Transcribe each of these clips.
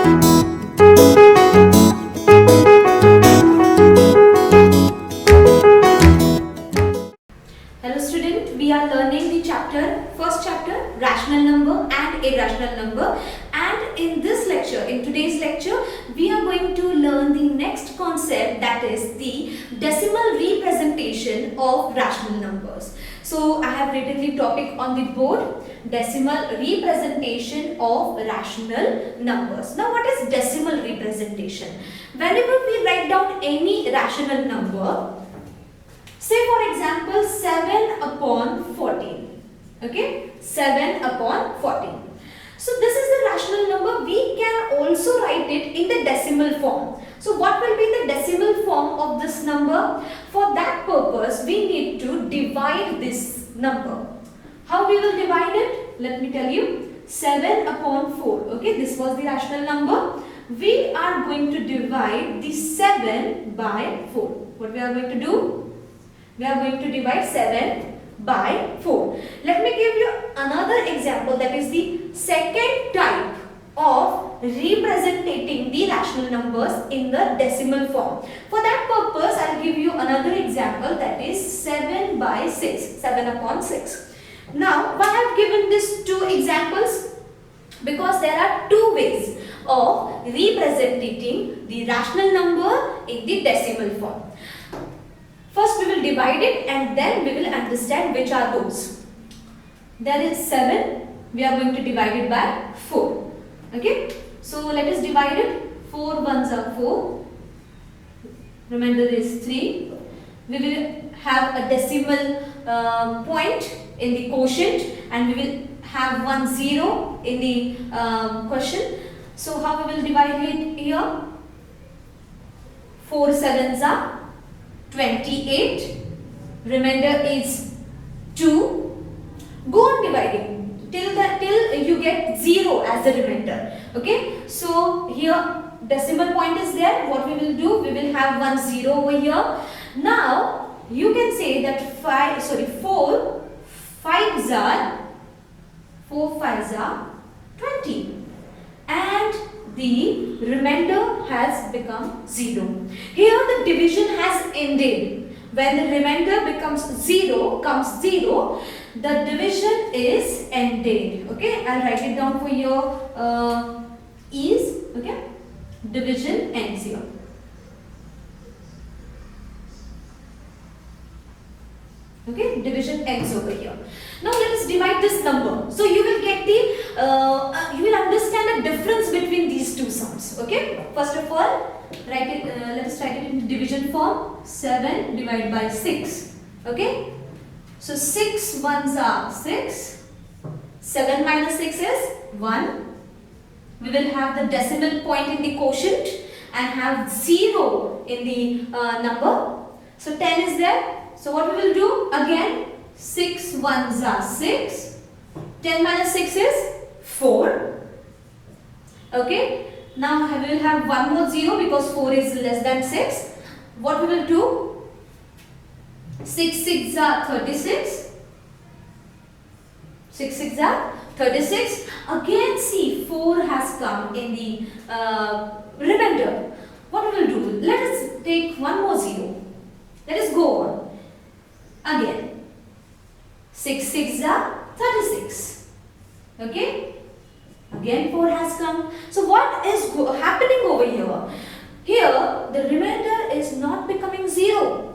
Hello student, we are learning the first chapter, rational number and irrational number, and in this lecture, in today's lecture, we are going to learn the next concept, that is the decimal representation of rational numbers. So I have written the topic on the board, decimal representation of rational numbers. Now what is decimal representation? Whenever we write down any rational number, say for example 7 upon 14, okay, 7 upon 14. So this is the rational number. We can also write it in the decimal form. So what will be the decimal form of this number? For that purpose we need to divide this number. How we will divide it? Let me tell you. 7 upon 4, okay, this was the rational number. We are going to divide the 7 by 4. What we are going to do? We are going to divide 7 by 4. Let me give you another example, that is the second type of representing the rational numbers in the decimal form. For that purpose, I will give you another example, that is 7 by 6, 7 upon 6. Now, why I have given these two examples? Because there are two ways of representing the rational number in the decimal form. First we will divide it and then we will understand which are those. There is 7, we are going to divide it by 4. Okay, so let us divide it. 4 ones are 4, remainder is 3. We will have a decimal point in the quotient and we will have 1 0 in the question. So how we will divide it here? 4 7s are 28, remainder is 2. Go on dividing till you get 0 as the remainder. Okay, so here decimal point is there. What we will do? We will have 1 0 over here. Now you can say that 4 5s are 20 and the remainder has become 0. Here the division has ended. When the remainder becomes 0, the division is ended. Okay, I'll write it down for your ease. Okay, division ends here. Okay, division ends over here. Now let us divide this number. So you will get the, you will understand the difference between these two sums. Okay, first of all, write it. Let us write it in division form. 7 divided by 6. Okay, so 6 ones are 6. 7 minus 6 is 1. We will have the decimal point in the quotient and have 0 in the number. So 10 is there. So what we will do? Again, 6 ones are 6. 10 minus 6 is 4. Okay. Now we will have one more 0 because 4 is less than 6. What we will do? 6 6 are 36. 6 6 are 36. Again see 4 has come in the remainder. What we will do? Let us take one more 0. Let us go on. Again 6 6 are 36. Okay, again 4 has come. So what is happening over here? Here the remainder is not becoming 0.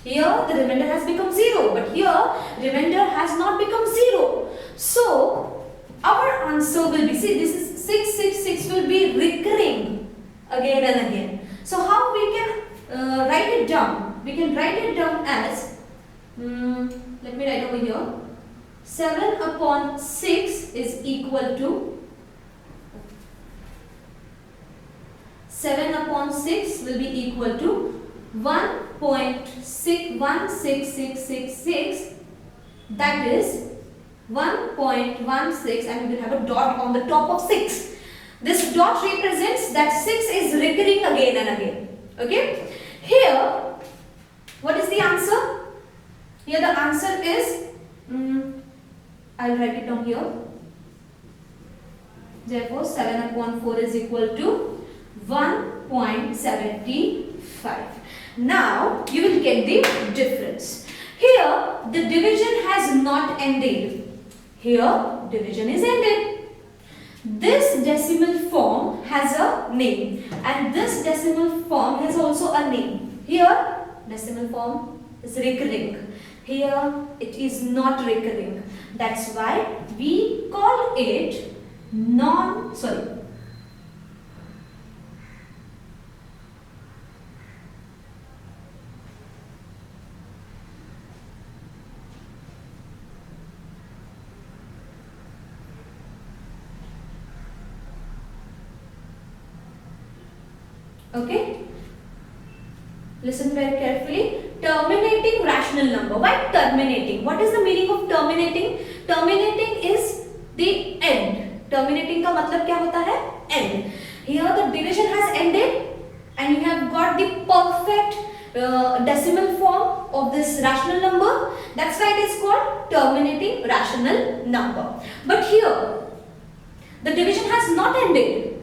Here the remainder has become 0, but here remainder has not become 0. So our answer will be, see, this is 666 will be recurring again and again. So how we can write it down? We can write it down as, let me write over here, 7 upon 6 is equal to, 7 upon 6 will be equal to 1.16666, that is 1.16, and we will have a dot on the top of 6. This dot represents that 6 is recurring again and again. Okay, here what is the answer? Here the answer is, I'll write it down here, Therefore 7 upon 4 is equal to 1.75. Now you will get the difference. Here the division has not ended. Here division is ended. This decimal form has a name and this decimal form has also a name. Here decimal form is recurring. Here it is not recurring. That's why we call it okay. Listen very carefully. Terminating rational number. Why terminating? What is the meaning of terminating? Terminating is the end. Terminating का मतलब क्या होता है? End. Here the division has ended and you have got the perfect decimal form of this rational number. That's why it is called terminating rational number. But here the division has not ended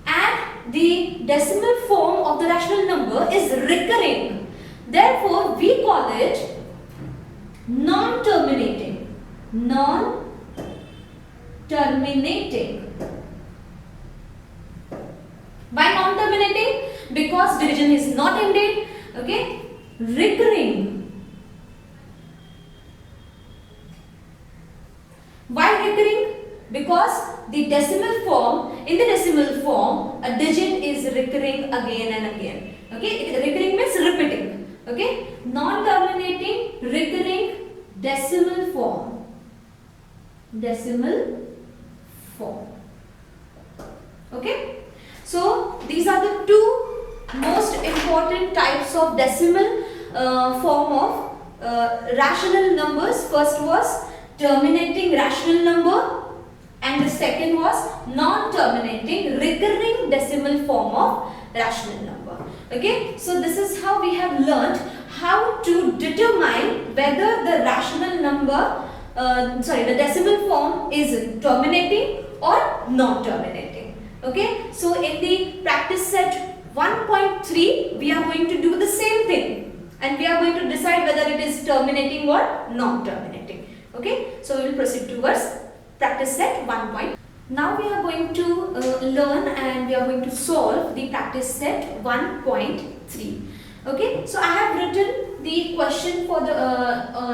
and the decimal form of the rational number is recurring. Therefore, we call it non-terminating. Non-terminating. Why non-terminating? Because division is not ended. Okay? Recurring. Why recurring? Because the decimal form, in the decimal form, a digit is recurring again and again. Okay, recurring means repeating. Okay, non-terminating, recurring, decimal form. Decimal form. Okay, so these are the two most important types of decimal form of rational numbers. First was terminating rational number. And the second was non-terminating recurring decimal form of rational number. Okay, so this is how we have learnt how to determine whether the rational number, the decimal form is terminating or non-terminating. Okay, so in the practice set 1.3 we are going to do the same thing and we are going to decide whether it is terminating or non-terminating. Okay, so we will proceed towards practice set 1. Now we are going to learn and we are going to solve the practice set 1.3. Okay, so I have written the question for the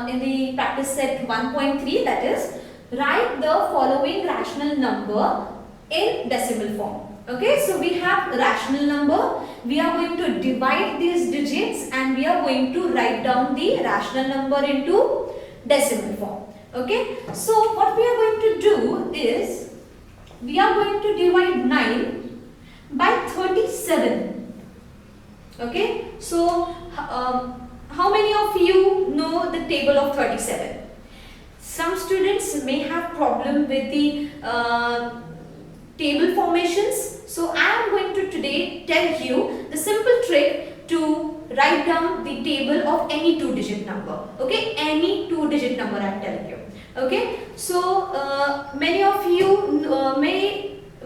in the practice set 1.3, that is, write the following rational number in decimal form. Okay, so we have rational number. We are going to divide these digits and we are going to write down the rational number into decimal form. Okay, so what we are going to do is we are going to divide 9 by 37. Okay, so how many of you know the table of 37? Some students may have problem with the table formations. So I am going to today tell you the simple trick to write down the table of any 2-digit number. Okay, any 2-digit number I am telling you. Okay, so many of you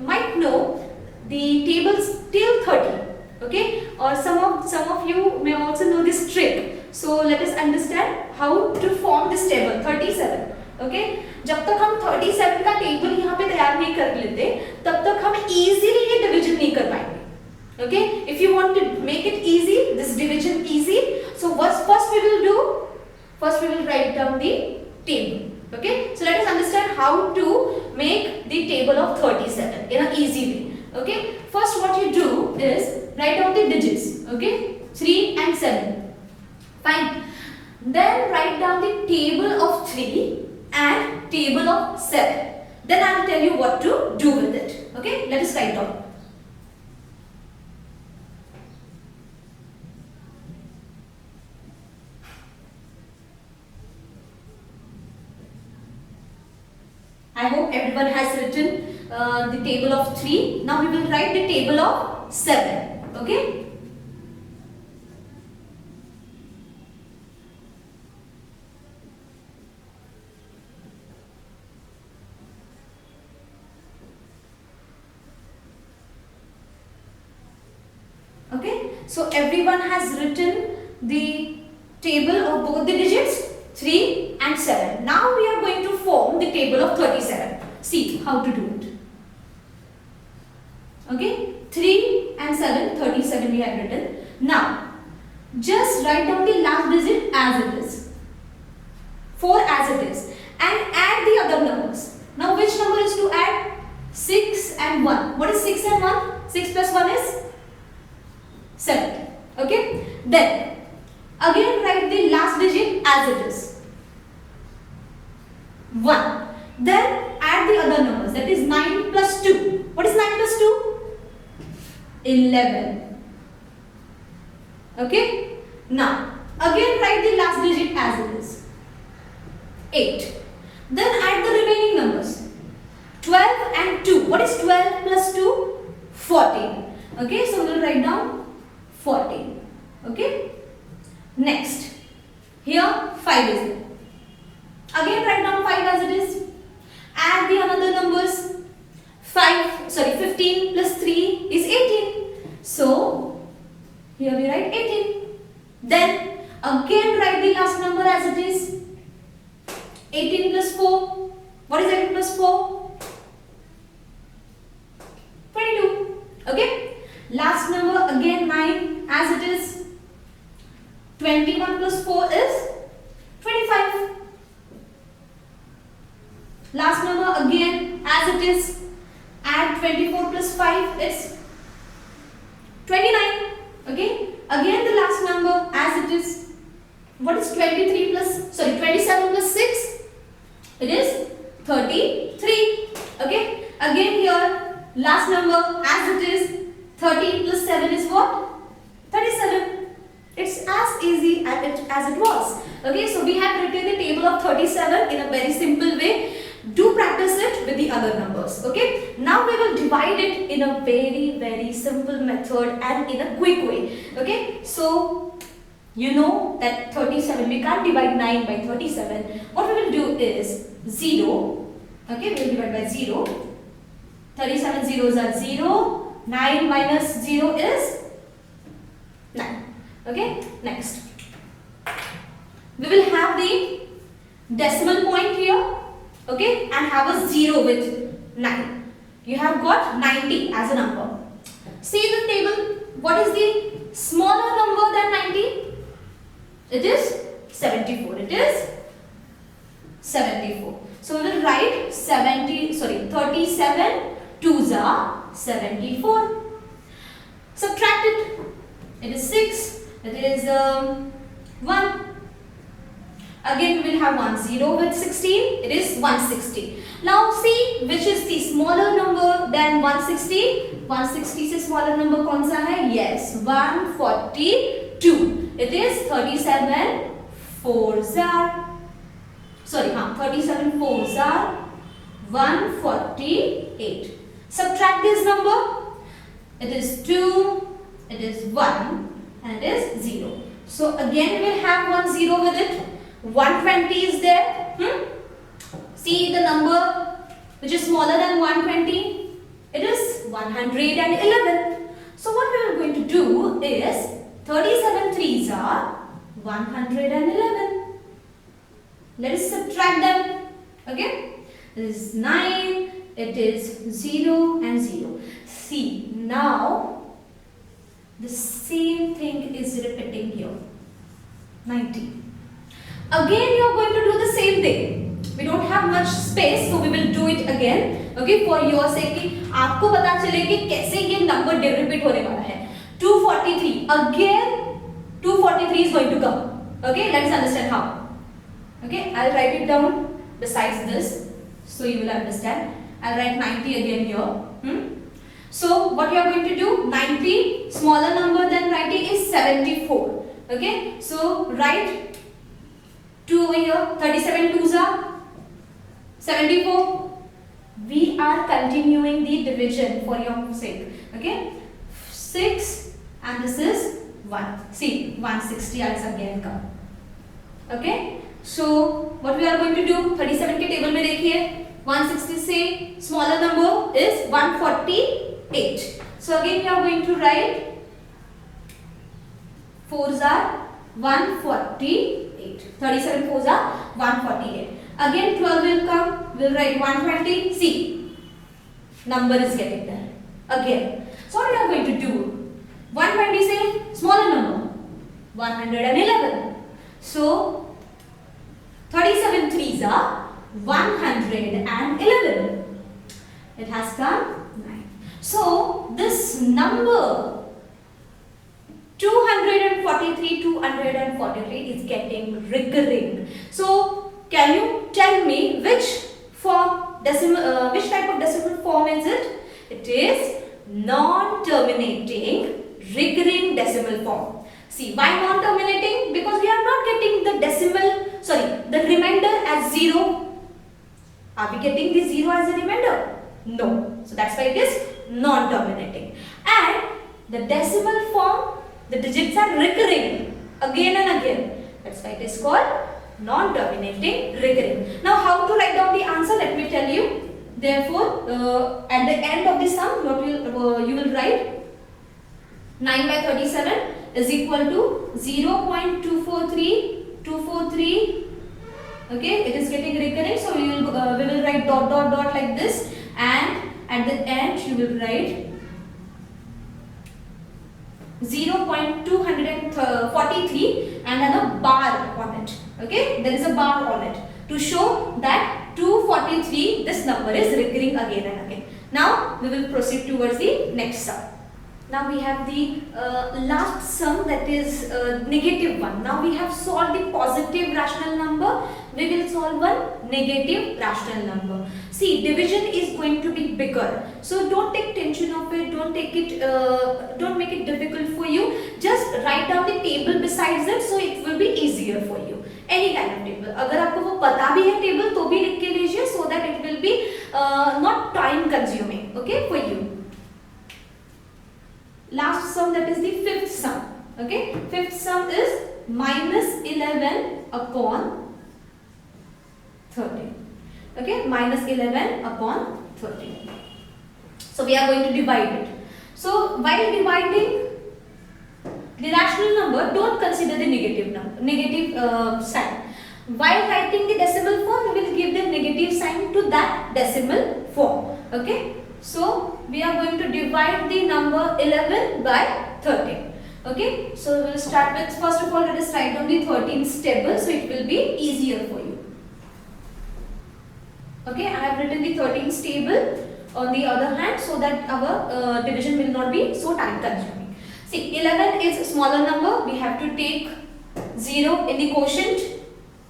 might know the tables till 30. Okay, or some of you may also know this trick. So let us understand how to form this table 37. Okay, जब तक हम 37 का table यहाँ पे तैयार नहीं कर लेते तब तक हम easily ये डिवीजन नहीं कर पाएंगे. Okay, if you want to make it easy, this division easy, so what first we will do? First we will write down the table. Okay, so let us understand how to make the table of 37 in an easy way. Okay, first what you do is write down the digits. Okay, 3 and 7. Fine. Then write down the table of 3 and table of 7. Then I will tell you what to do with it. Okay, let us write down. I hope everyone has written the table of 3. Now we will write the table of 7. Okay. So everyone has written the table of both the digits 3 and 7. Now we are going to form the table of 37. See how to do it. Okay, 3 and 7, 37 we have written. Now, just write down the last digit as it is. 4 as it is. And add the other numbers. Now, which number is to add? 6 and 1. What is 6 and 1? 6 plus 1 is 7. Okay. Then, again write the last digit as it is. 1. Then add the other numbers. That is 9 plus 2. What is 9 plus 2? 11. Okay. Now, again write the last digit as it is. 8. Then add the remaining numbers. 12 and 2. What is 12 plus 2? 14. Okay. So, we will write down 14. Okay. Next. Here 5 is there. Again write down 5 as it is. Add the another numbers. 15 plus 3 is 18. So, here we write 18. Then, again write the last number as it is. 18 plus 4. What is 18 plus 4? 22. Okay. Last number again 9 as it is. 21 plus 4 is 25. Last number again as it is. Add 24 plus 5 is 29. Okay. Again the last number as it is. What is 27 plus 6? It is 33. Okay. Again here last number as it is. 13 plus 7 is what? 37. It's as easy as it was. Okay. So we have written the table of 37 in a very simple way. Do practice it with the other numbers. Okay. Now we will divide it in a very simple method and in a quick way. Okay. So you know that 37, we can't divide 9 by 37. What we will do is 0. Okay. We will divide by 0. 37 zeros are 0. 9 minus 0 is 9. Okay. Next. We will have the decimal point here. Okay, and have a 0 with 9. You have got 90 as a number. See the table. What is the smaller number than 90? It is 74. It is 74. So we will write 37 twos are 74. Subtract it. It is 6. It is 1. Again we will have 1 0 with 16. It is 160. Now see which is the smaller number than 160. 160 से smaller number कौन सा है? Yes, 142. It is 37 fours are. 37 fours are 148. Subtract this number. It is 2. It is 1 and it is 0. So again we will have 1 0 with it. 120 is there. See the number which is smaller than 120. It is 111. So what we are going to do is 37 threes are 111. Let us subtract them. Okay. It is 9. It is 0 and 0. See now the same thing is repeating here. 90. Again you are going to do the same thing. We don't have much space, so we will do it again. Okay, for your sake कि आपको पता चले कि कैसे ये number repeat होने वाला है. 243. Again 243 is going to come. Okay, let's understand how. Okay, I'll write it down besides this, so you will understand. I'll write 90 again here. So what you are going to do? 90 smaller number than 90 is 74. Okay, so write 2 over here. 37 twos are 74. We are continuing the division for your sake. Okay, 6 and this is 1. See, 160 has again come. Okay, so what we are going to do? 37 के table में देखिए 160 से smaller number is 148. So again we are going to write 4s are 148. 37 4s are 148. Again 12 will come. We'll write 120. See, number is getting there. Again. So what we are going to do? 120 say smaller number. 111. So 37 3s are 111. It has come 9. So this number 243 is getting recurring. So can you tell me which form decimal which type of decimal form is it? It is non-terminating recurring decimal form. See, why non-terminating? Because we are not getting the the remainder as 0. Are we getting the 0 as a remainder? No. So that's why it is non-terminating. And the decimal form, the digits are recurring again and again. That's why it is called non-terminating recurring. Now how to write down the answer? Let me tell you. Therefore, at the end of the sum, you will write 9 by 37 is equal to 0.243243. Okay, it is getting recurring, so we will write dot dot dot like this, and at the end you will write 0.243 and then a bar on it. Okay, there is a bar on it to show that 243, this number is recurring again and again. Now we will proceed towards the next sum. Now we have the last sum, that is negative one. Now we have solved the positive rational number. We will solve one negative rational number. See, division is going to be bigger, so don't take tension of it. Don't make it difficult for you. Just write down the table besides it, so it will be easier for you. Any kind of table. अगर आपको वो पता भी है table तो भी लिख के लीजिए, so that it will be not time consuming. Okay, for you. Last sum, that is the fifth sum. Okay, fifth sum is minus 11 upon 13. Okay, minus 11 upon 13. So we are going to divide it. So while dividing the rational number, don't consider the negative sign. While writing the decimal form, we will give the negative sign to that decimal form. Okay. So we are going to divide the number 11 by 13. Okay. So we will start with, first of all, let us write down the 13's table, so it will be easier for you. Okay, I have written the 13's table on the other hand, so that our division will not be so time consuming. See, 11 is a smaller number. We have to take 0 in the quotient.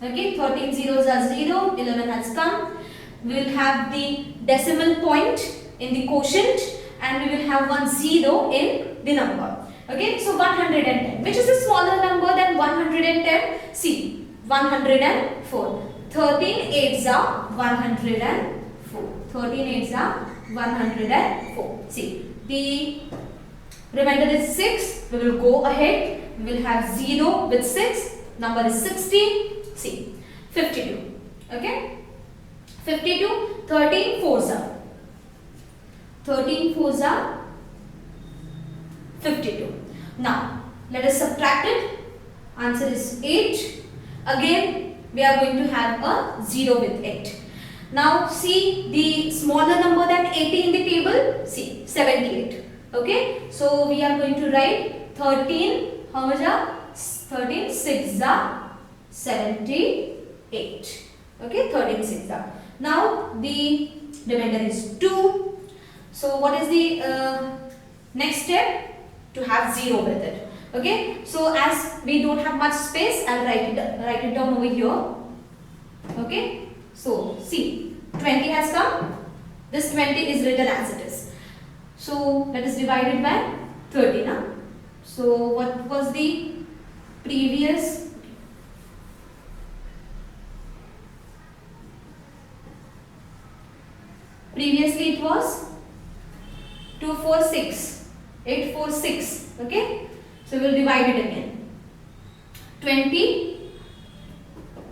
Okay, 13 zeros are 0, 11 has come. We will have the decimal point in the quotient, and we will have 1 0 in the number. Okay, so 110. Which is a smaller number than 110? See, 104. 13 8s are 104. 13 8s are 104. See, the remainder is 6. We will go ahead. We will have 0 with 6. Number is 16. See, 52. Okay, 52. 13 4s are 52. Now let us subtract it. Answer is 8. Again we are going to have a 0 with 8. Now see the smaller number than 80 in the table. See, 78. Okay, so we are going to write 13. How much are 13? 6 are 78. Okay, 13 6 are. Now the remainder is 2. So what is the next step? To have 0 with it. Okay, so as we don't have much space, I'll write it down over here. Okay, so see, 20 has come. This 20 is written as it is. So let us divide it by 30 now. So what was the previous? Previously it was 246, 846. Okay, so we'll divide it again. 20.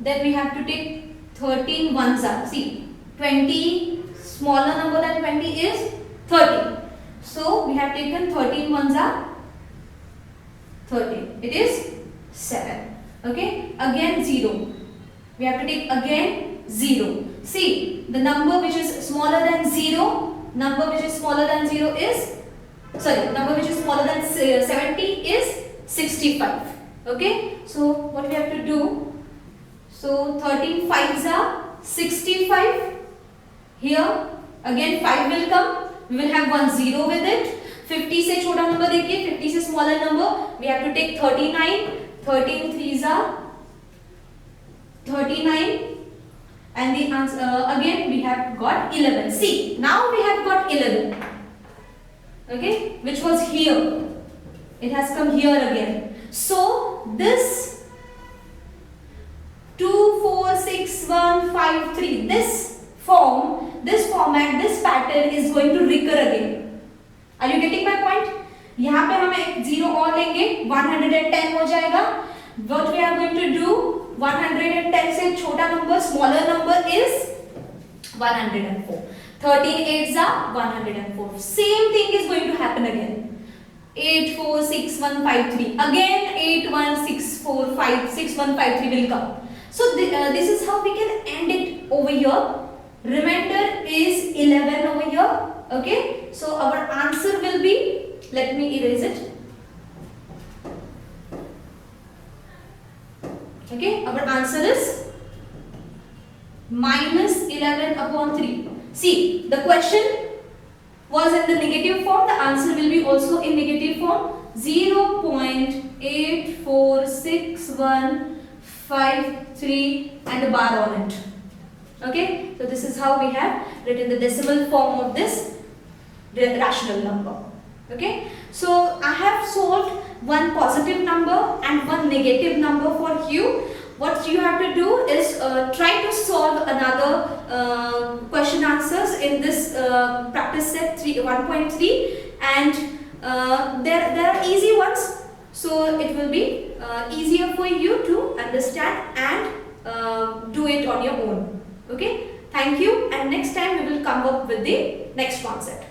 Then we have to take 13 ones up. See, 20 smaller number than 20 is 30. So we have taken 13 ones up. 13. It is 7. Okay. Again 0. We have to take again 0. See, the number which is smaller than 0, number which is smaller than 0 is, sorry, number which is smaller than 70 is 65. Okay. So what we have to do? So 13 5s are 65. Here again 5 will come. We will have one 0 with it. 50 से छोटा number देखिए, 50 से smaller number. We have to take 39. 13 3s are 39. And the answer again we have got 11. See, now we have got 11. Okay, which was here. It has come here again. So this 2 4 6 1 5 3, this format, this pattern is going to recur again. Are you getting my point? यहाँ पे हम एक 0 और लेंगे, 110 हो जाएगा. What we are going to do? 110 से छोटा number, smaller number is 104. 13 8s are 104. Same thing is going to happen again. 8 4 6 1 5 3. Again 8 1 6 4 5 6 1 5 3 will come. So this is how we can end it over here. Remainder is 11 over here. Okay. So our answer will be, let me erase it. Okay. Our answer is minus 11 upon 3. See, the question was in the negative form. The answer will be also in negative form. 0.846153 and a bar on it. Okay, so this is how we have written the decimal form of this rational number. Okay, so I have solved one positive number and one negative number for you. What you have to do is try to solve another question answers in this practice set 1.3, and there are easy ones, so it will be easier for you to understand and do it on your own. Okay, thank you, and next time we will come up with the next concept.